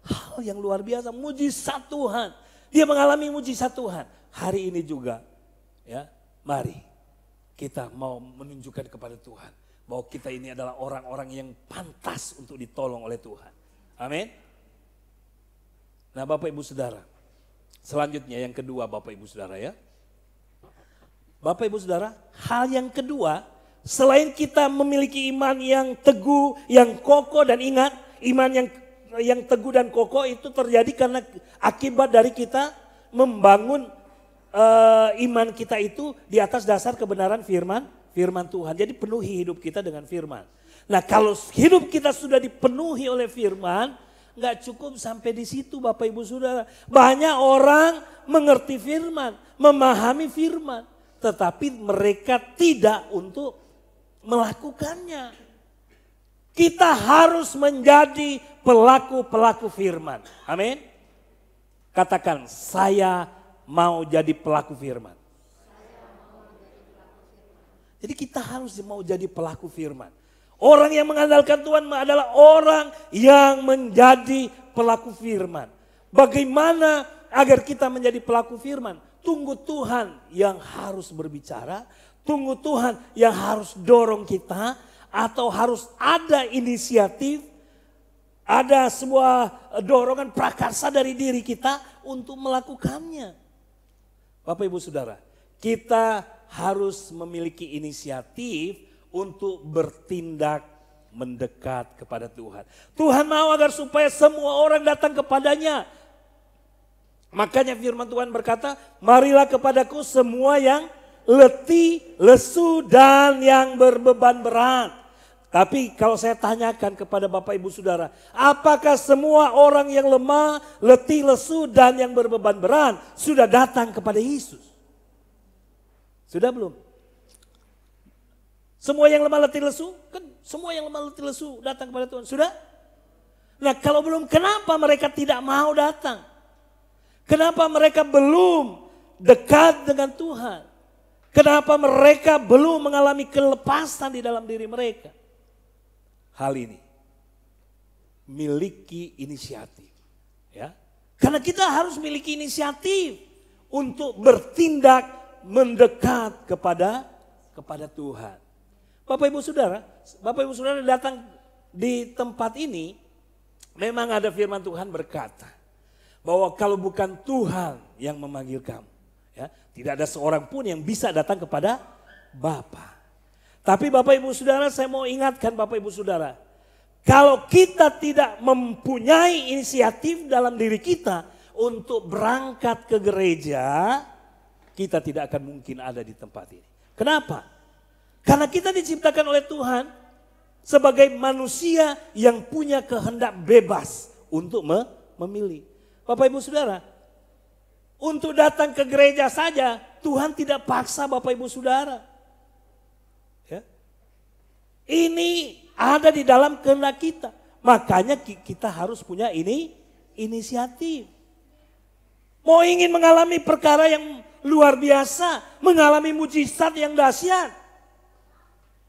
hal yang luar biasa, mujizat Tuhan. Dia mengalami mujizat Tuhan. Hari ini juga, ya, mari kita mau menunjukkan kepada Tuhan bahwa kita ini adalah orang-orang yang pantas untuk ditolong oleh Tuhan. Amin. Nah Bapak Ibu Saudara, selanjutnya yang kedua Bapak Ibu Saudara ya. Bapak Ibu Saudara, hal yang kedua selain kita memiliki iman yang teguh, yang kokoh, dan ingat iman yang teguh dan kokoh itu terjadi karena akibat dari kita membangun iman kita itu di atas dasar kebenaran firman Tuhan. Jadi penuhi hidup kita dengan firman. Nah kalau hidup kita sudah dipenuhi oleh firman, nggak cukup sampai di situ Bapak Ibu Saudara. Banyak orang mengerti firman, memahami firman, tetapi mereka tidak untuk melakukannya. Kita harus menjadi pelaku-pelaku firman. Amin. Katakan, saya mau jadi pelaku firman. Jadi kita harus mau jadi pelaku firman. Orang yang mengandalkan Tuhan adalah orang yang menjadi pelaku firman. Bagaimana agar kita menjadi pelaku firman? Tunggu Tuhan yang harus berbicara, tunggu Tuhan yang harus dorong kita atau harus ada inisiatif, ada sebuah dorongan prakarsa dari diri kita untuk melakukannya. Bapak Ibu Saudara, kita harus memiliki inisiatif untuk bertindak mendekat kepada Tuhan. Tuhan mau agar supaya semua orang datang kepadanya. Makanya firman Tuhan berkata, marilah kepadaku semua yang letih, lesu, dan yang berbeban berat. Tapi kalau saya tanyakan kepada Bapak Ibu Saudara, apakah semua orang yang lemah, letih, lesu, dan yang berbeban berat sudah datang kepada Yesus? Sudah belum? Semua yang lemah, letih, lesu, kan semua yang lemah, letih, lesu datang kepada Tuhan. Sudah? Nah kalau belum, kenapa mereka tidak mau datang? Kenapa mereka belum dekat dengan Tuhan? Kenapa mereka belum mengalami kelepasan di dalam diri mereka? Hal ini miliki inisiatif, ya. Karena kita harus miliki inisiatif untuk bertindak mendekat kepada Tuhan. Bapak Ibu Saudara datang di tempat ini, memang ada firman Tuhan berkata bahwa kalau bukan Tuhan yang memanggil kamu, ya, tidak ada seorang pun yang bisa datang kepada Bapa. Tapi Bapak Ibu Saudara, saya mau ingatkan Bapak Ibu Saudara, kalau kita tidak mempunyai inisiatif dalam diri kita untuk berangkat ke gereja, kita tidak akan mungkin ada di tempat ini. Kenapa? Karena kita diciptakan oleh Tuhan sebagai manusia yang punya kehendak bebas untuk memilih. Bapak Ibu Saudara, untuk datang ke gereja saja Tuhan tidak paksa Bapak Ibu Saudara. Ya. Ini ada di dalam kehendak kita. Makanya kita harus punya inisiatif. Mau ingin mengalami perkara yang luar biasa, mengalami mujizat yang dahsyat,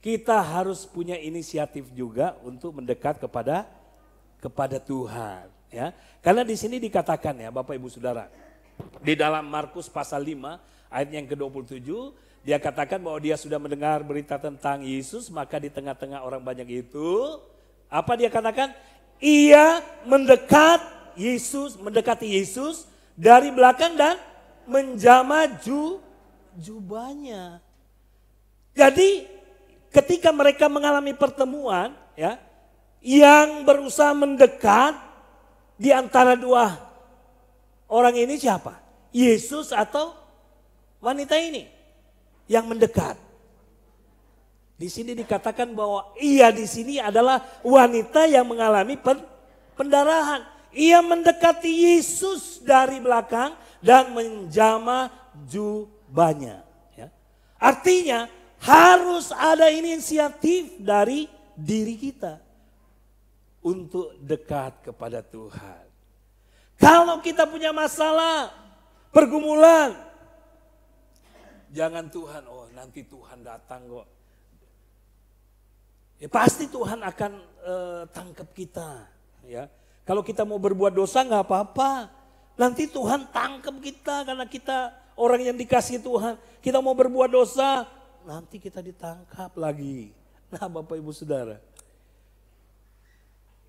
kita harus punya inisiatif juga untuk mendekat kepada Tuhan. Ya, karena di sini dikatakan ya Bapak Ibu Saudara, di dalam Markus pasal 5 ayat yang ke-27, dia katakan bahwa dia sudah mendengar berita tentang Yesus, maka di tengah-tengah orang banyak itu, apa dia katakan? Ia mendekati Yesus dari belakang dan menjamah jubahnya. Jadi ketika mereka mengalami pertemuan, ya, yang berusaha mendekat, di antara dua orang ini siapa? Yesus atau wanita ini yang mendekat? Di sini dikatakan bahwa ia di sini adalah wanita yang mengalami pendarahan. Ia mendekati Yesus dari belakang dan menjamah jubahnya. Ya. Artinya harus ada inisiatif dari diri kita untuk dekat kepada Tuhan. Kalau kita punya masalah, pergumulan, jangan Tuhan, oh nanti Tuhan datang kok. Ya pasti Tuhan akan tangkap kita. Ya, kalau kita mau berbuat dosa nggak apa-apa. Nanti Tuhan tangkap kita karena kita orang yang dikasihi Tuhan. Kita mau berbuat dosa, nanti kita ditangkap lagi. Nah Bapak Ibu Saudara,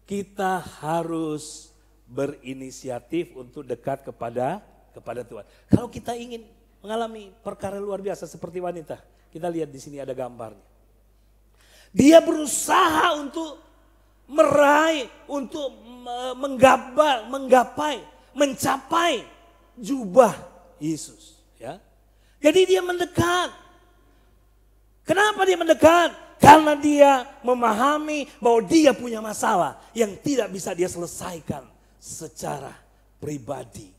kita harus berinisiatif untuk dekat kepada Tuhan. Kalau kita ingin mengalami perkara luar biasa seperti wanita, kita lihat di sini ada gambarnya. Dia berusaha untuk meraih, untuk mencapai jubah Yesus. Ya. Jadi dia mendekat. Kenapa dia mendekat? Karena dia memahami bahwa dia punya masalah yang tidak bisa dia selesaikan secara pribadi.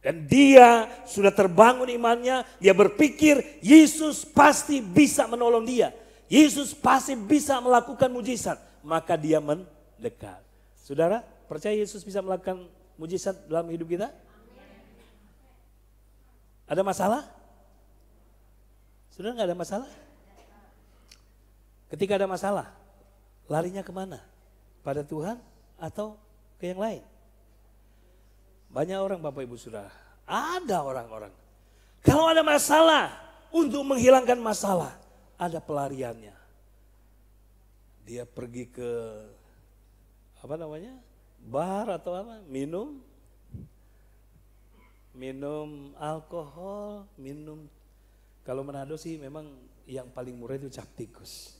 Dan dia sudah terbangun imannya, dia berpikir Yesus pasti bisa menolong dia. Yesus pasti bisa melakukan mujizat, maka dia mendekat. Saudara, percaya Yesus bisa melakukan mujizat dalam hidup kita? Ada masalah? Saudara nggak ada masalah? Ketika ada masalah, larinya kemana? Pada Tuhan atau ke yang lain? Banyak orang Bapak Ibu Saudara, ada orang-orang. Kalau ada masalah, untuk menghilangkan masalah, ada pelariannya. Dia pergi ke bar atau minum alkohol, kalau Manado sih memang yang paling murah itu cap tikus.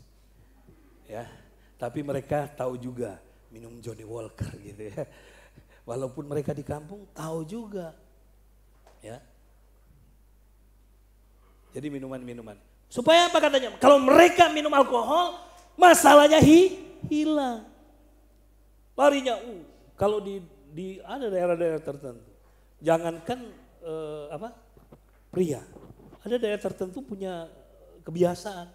Ya, tapi mereka tahu juga minum Johnny Walker gitu ya. Walaupun mereka di kampung tahu juga. Ya. Jadi minuman-minuman. Supaya apa katanya? Kalau mereka minum alkohol, masalahnya hilang. Larinya, kalau di ada daerah-daerah tertentu, jangankan pria, ada daerah tertentu punya kebiasaan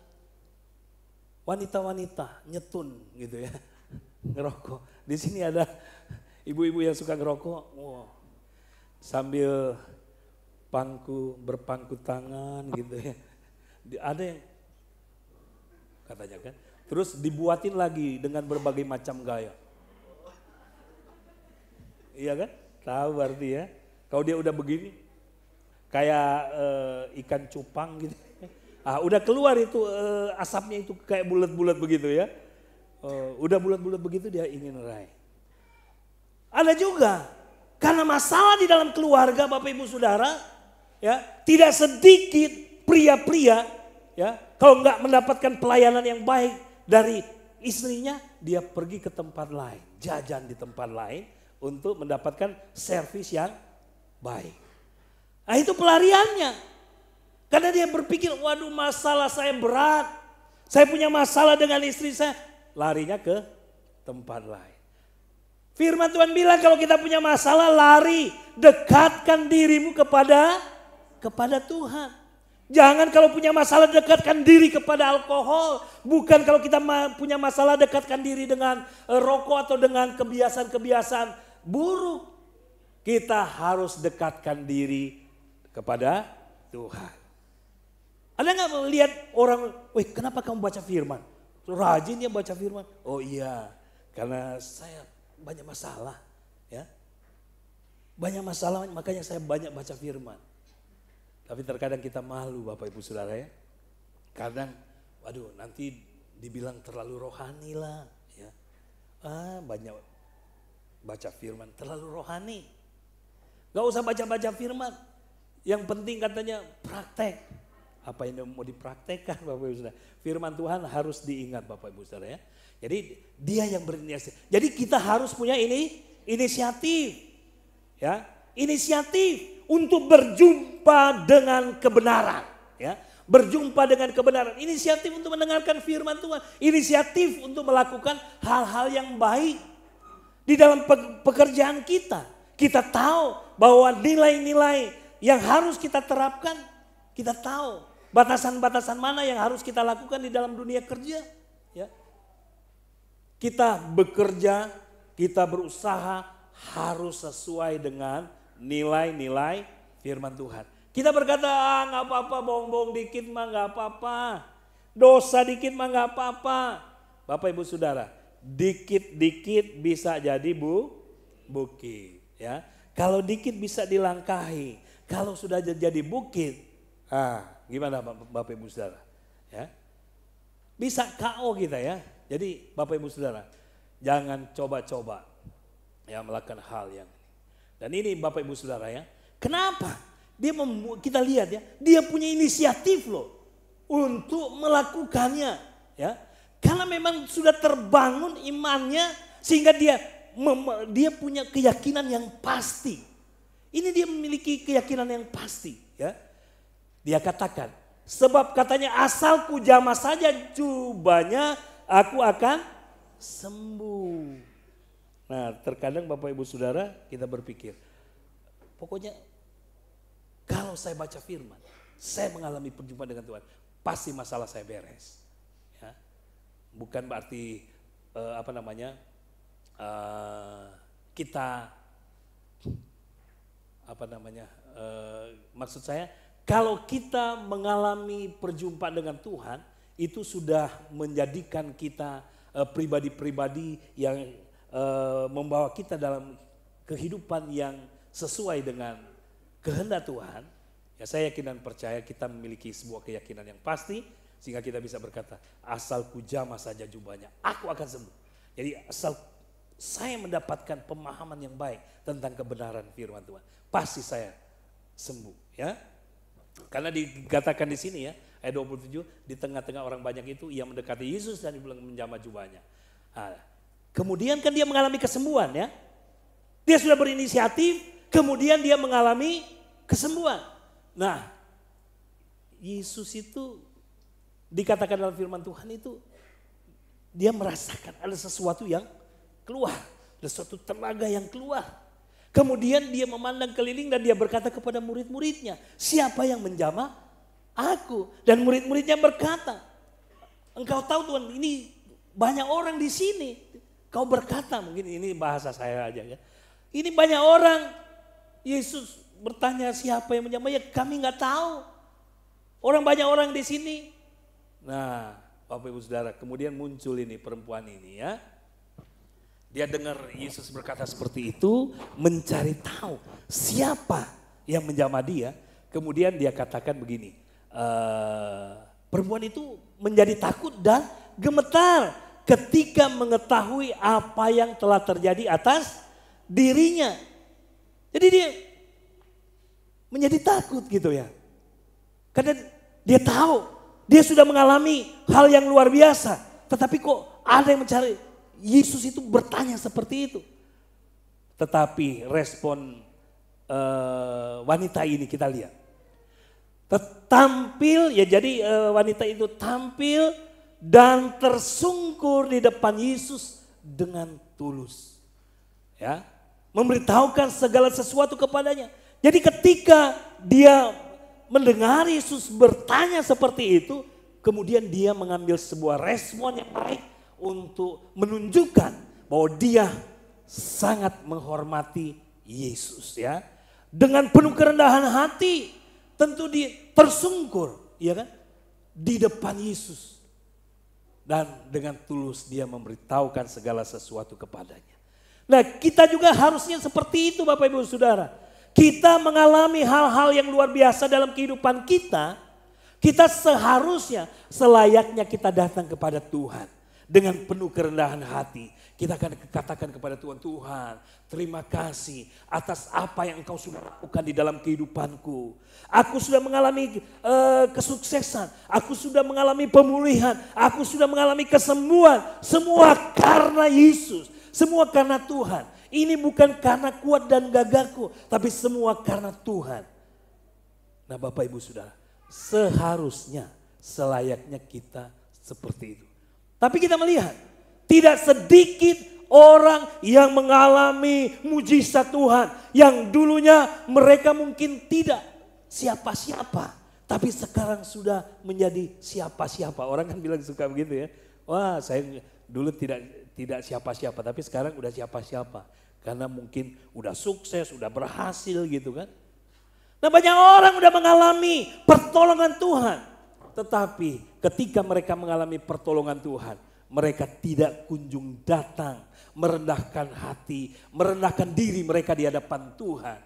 wanita-wanita nyetun gitu ya, ngerokok. Di sini ada ibu-ibu yang suka ngerokok, sambil berpangku tangan gitu ya. Ada yang katanya kan, terus dibuatin lagi dengan berbagai macam gaya. Iya kan? Tahu berarti ya. Kalau dia udah begini, kayak ikan cupang gitu. Udah keluar itu asapnya itu kayak bulat-bulat begitu ya. Udah bulat-bulat begitu dia ingin raih. Ada juga karena masalah di dalam keluarga Bapak Ibu Saudara, ya tidak sedikit pria-pria ya kalau nggak mendapatkan pelayanan yang baik dari istrinya, dia pergi ke tempat lain, jajan di tempat lain untuk mendapatkan servis yang baik. Nah itu pelariannya. Karena dia berpikir, waduh masalah saya berat. Saya punya masalah dengan istri saya. Larinya ke tempat lain. Firman Tuhan bilang kalau kita punya masalah lari. Dekatkan dirimu kepada Tuhan. Jangan kalau punya masalah dekatkan diri kepada alkohol. Bukan kalau kita punya masalah dekatkan diri dengan rokok atau dengan kebiasaan-kebiasaan buruk. Kita harus dekatkan diri kepada Tuhan. Ada nggak melihat orang, kenapa kamu baca firman? Rajin ya baca firman. Oh iya, karena saya banyak masalah. Ya, banyak masalah makanya saya banyak baca firman. Tapi terkadang kita malu Bapak Ibu Saudara ya. Kadang, waduh nanti dibilang terlalu rohani lah. Ya. Banyak baca firman, terlalu rohani. Gak usah baca-baca firman. Yang penting katanya praktek. Apa yang mau dipraktekkan Bapak Ibu Saudara. Firman Tuhan harus diingat Bapak Ibu Saudara ya. Jadi dia yang berinisiatif. Jadi kita harus punya inisiatif. Ya, inisiatif untuk berjumpa dengan kebenaran. Ya, berjumpa dengan kebenaran. Inisiatif untuk mendengarkan firman Tuhan. Inisiatif untuk melakukan hal-hal yang baik. Di dalam pekerjaan kita. Kita tahu bahwa nilai-nilai yang harus kita terapkan. Kita tahu batasan-batasan mana yang harus kita lakukan di dalam dunia kerja. Ya. Kita bekerja, kita berusaha harus sesuai dengan nilai-nilai firman Tuhan. Kita berkata nggak apa-apa, bohong-bohong dikit mah nggak apa-apa. Dosa dikit mah nggak apa-apa. Bapak Ibu Saudara, dikit-dikit bisa jadi bukit. Ya. Kalau dikit bisa dilangkahi. Kalau sudah jadi bukit, gimana Bapak Ibu Saudara? Ya. Bisa KO kita ya. Jadi Bapak Ibu Saudara, jangan coba-coba ya melakukan hal yang ini. Dan ini Bapak Ibu Saudara ya. Kenapa? Kita lihat ya, dia punya inisiatif loh untuk melakukannya ya. Karena memang sudah terbangun imannya sehingga dia punya keyakinan yang pasti. Ini dia memiliki keyakinan yang pasti ya. Dia katakan, sebab katanya asalku jamah saja jubahnya aku akan sembuh. Nah terkadang Bapak Ibu Saudara kita berpikir, pokoknya kalau saya baca firman, saya mengalami perjumpaan dengan Tuhan, pasti masalah saya beres. Ya. Bukan berarti kita maksud saya kalau kita mengalami perjumpaan dengan Tuhan itu sudah menjadikan kita pribadi-pribadi yang membawa kita dalam kehidupan yang sesuai dengan kehendak Tuhan Ya, saya yakin dan percaya kita memiliki sebuah keyakinan yang pasti sehingga kita bisa berkata, asal ku jamah saja jubahnya, aku akan sembuh. Jadi asal saya mendapatkan pemahaman yang baik tentang kebenaran firman Tuhan, pasti saya sembuh, ya. Karena dikatakan di sini ya, ayat 27, di tengah-tengah orang banyak itu ia mendekati Yesus dan dibilang menjamah jubahnya. Nah, kemudian kan dia mengalami kesembuhan ya. Dia sudah berinisiatif, kemudian dia mengalami kesembuhan. Nah, Yesus itu dikatakan dalam firman Tuhan itu dia merasakan ada sesuatu yang keluar, ada suatu tenaga yang keluar. Kemudian dia memandang keliling dan dia berkata kepada murid-muridnya, siapa yang menjamah aku? Dan murid-muridnya berkata, engkau tahu Tuhan, ini banyak orang di sini. Kau berkata, mungkin ini bahasa saya aja ya. Ini banyak orang. Yesus bertanya siapa yang menjamah, ya kami nggak tahu. Orang banyak orang di sini. Nah, Bapak Ibu Saudara, kemudian muncul ini perempuan ini ya. Dia dengar Yesus berkata seperti itu, mencari tahu siapa yang menjamah dia. Kemudian dia katakan begini, perempuan itu menjadi takut dan gemetar ketika mengetahui apa yang telah terjadi atas dirinya. Jadi dia menjadi takut gitu ya. Karena dia tahu, dia sudah mengalami hal yang luar biasa. Tetapi kok ada yang mencari, Yesus itu bertanya seperti itu. Tetapi respon wanita ini kita lihat. Tampil ya, jadi wanita itu tampil dan tersungkur di depan Yesus dengan tulus. Ya, memberitahukan segala sesuatu kepadanya. Jadi ketika dia mendengar Yesus bertanya seperti itu, kemudian dia mengambil sebuah respon yang baik untuk menunjukkan bahwa dia sangat menghormati Yesus ya. Dengan penuh kerendahan hati, tentu dia tersungkur ya kan, di depan Yesus. Dan dengan tulus dia memberitahukan segala sesuatu kepadanya. Nah, kita juga harusnya seperti itu Bapak Ibu Saudara. Kita mengalami hal-hal yang luar biasa dalam kehidupan kita, kita seharusnya selayaknya kita datang kepada Tuhan dengan penuh kerendahan hati. Kita akan katakan kepada Tuhan, Tuhan terima kasih atas apa yang Engkau sudah lakukan di dalam kehidupanku. Aku sudah mengalami kesuksesan, aku sudah mengalami pemulihan, aku sudah mengalami kesembuhan. Semua karena Yesus, semua karena Tuhan. Ini bukan karena kuat dan gagahku, tapi semua karena Tuhan. Nah Bapak Ibu Saudara, seharusnya selayaknya kita seperti itu. Tapi kita melihat tidak sedikit orang yang mengalami mujizat Tuhan. Yang dulunya mereka mungkin tidak siapa-siapa. Tapi sekarang sudah menjadi siapa-siapa. Orang kan bilang suka begitu ya. Wah saya dulu tidak siapa-siapa, tapi sekarang udah siapa-siapa. Karena mungkin udah sukses, udah berhasil gitu kan. Nah banyak orang udah mengalami pertolongan Tuhan. Tetapi ketika mereka mengalami pertolongan Tuhan, mereka tidak kunjung datang, merendahkan hati, merendahkan diri mereka di hadapan Tuhan.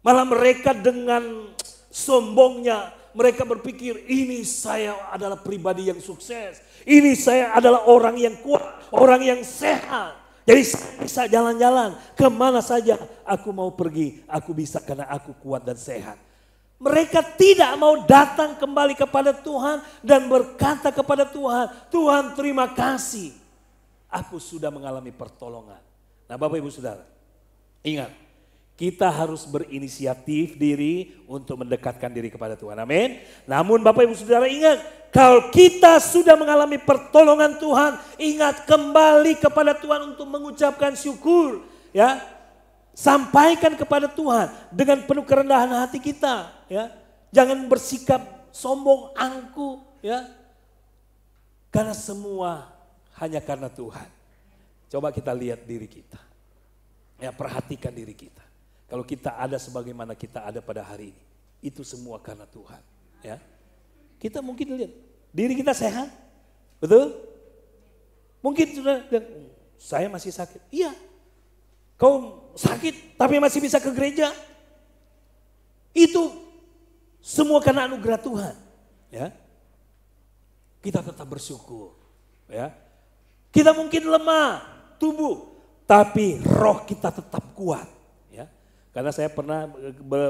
Malah mereka dengan sombongnya, mereka berpikir ini saya adalah pribadi yang sukses. Ini saya adalah orang yang kuat, orang yang sehat. Jadi saya bisa jalan-jalan kemana saja aku mau pergi, aku bisa karena aku kuat dan sehat. Mereka tidak mau datang kembali kepada Tuhan dan berkata kepada Tuhan, Tuhan terima kasih, aku sudah mengalami pertolongan. Nah Bapak Ibu Saudara, ingat, kita harus berinisiatif diri untuk mendekatkan diri kepada Tuhan. Amin. Namun Bapak Ibu Saudara ingat, kalau kita sudah mengalami pertolongan Tuhan, ingat kembali kepada Tuhan untuk mengucapkan syukur. Ya, sampaikan kepada Tuhan dengan penuh kerendahan hati kita. Ya, jangan bersikap sombong, angkuh. Ya, karena semua hanya karena Tuhan. Coba kita lihat diri kita. Ya, perhatikan diri kita. Kalau kita ada sebagaimana kita ada pada hari ini, itu semua karena Tuhan. Ya, kita mungkin lihat diri kita sehat, betul? Mungkin sudah, saya masih sakit. Iya, kau sakit tapi masih bisa ke gereja. Itu Semua karena anugerah Tuhan. Ya. Kita tetap bersyukur. Ya. Kita mungkin lemah tubuh, tapi roh kita tetap kuat. Ya. Karena saya pernah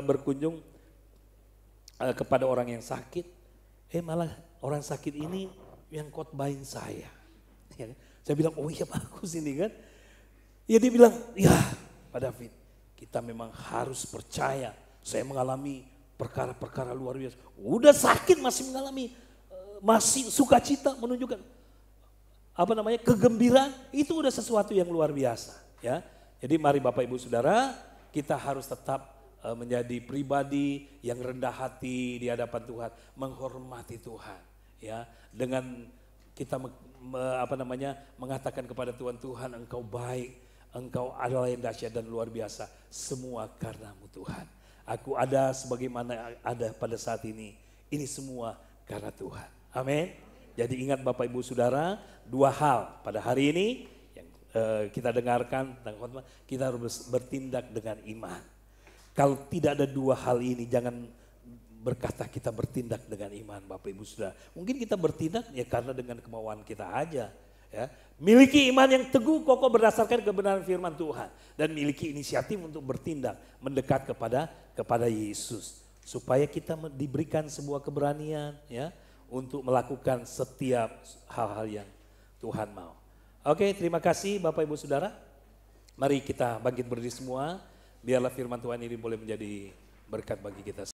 berkunjung kepada orang yang sakit, malah orang sakit ini yang khotbahin saya. Ya. Saya bilang, oh iya bagus ini kan. Ya dia bilang, ya Pak David, kita memang harus percaya. Saya mengalami perkara-perkara luar biasa. Udah sakit masih mengalami, masih sukacita menunjukkan kegembiraan. Itu udah sesuatu yang luar biasa. Ya, jadi mari Bapak Ibu Saudara, kita harus tetap menjadi pribadi yang rendah hati di hadapan Tuhan, menghormati Tuhan. Ya, dengan kita mengatakan kepada Tuhan, Tuhan Engkau baik. Engkau adalah yang dahsyat dan luar biasa. Semua karena-Mu Tuhan. Aku ada sebagaimana ada pada saat ini. Ini semua karena Tuhan. Amin. Jadi ingat Bapak Ibu Saudara, dua hal pada hari ini yang kita dengarkan. Kita harus bertindak dengan iman. Kalau tidak ada dua hal ini, jangan berkata kita bertindak dengan iman Bapak Ibu Saudara. Mungkin kita bertindak ya karena dengan kemauan kita aja. Ya, miliki iman yang teguh kokoh berdasarkan kebenaran firman Tuhan dan miliki inisiatif untuk bertindak mendekat kepada Yesus supaya kita diberikan sebuah keberanian ya untuk melakukan setiap hal-hal yang Tuhan mau. Oke, terima kasih Bapak Ibu Saudara. Mari kita bangkit berdiri semua, biarlah firman Tuhan ini boleh menjadi berkat bagi kita.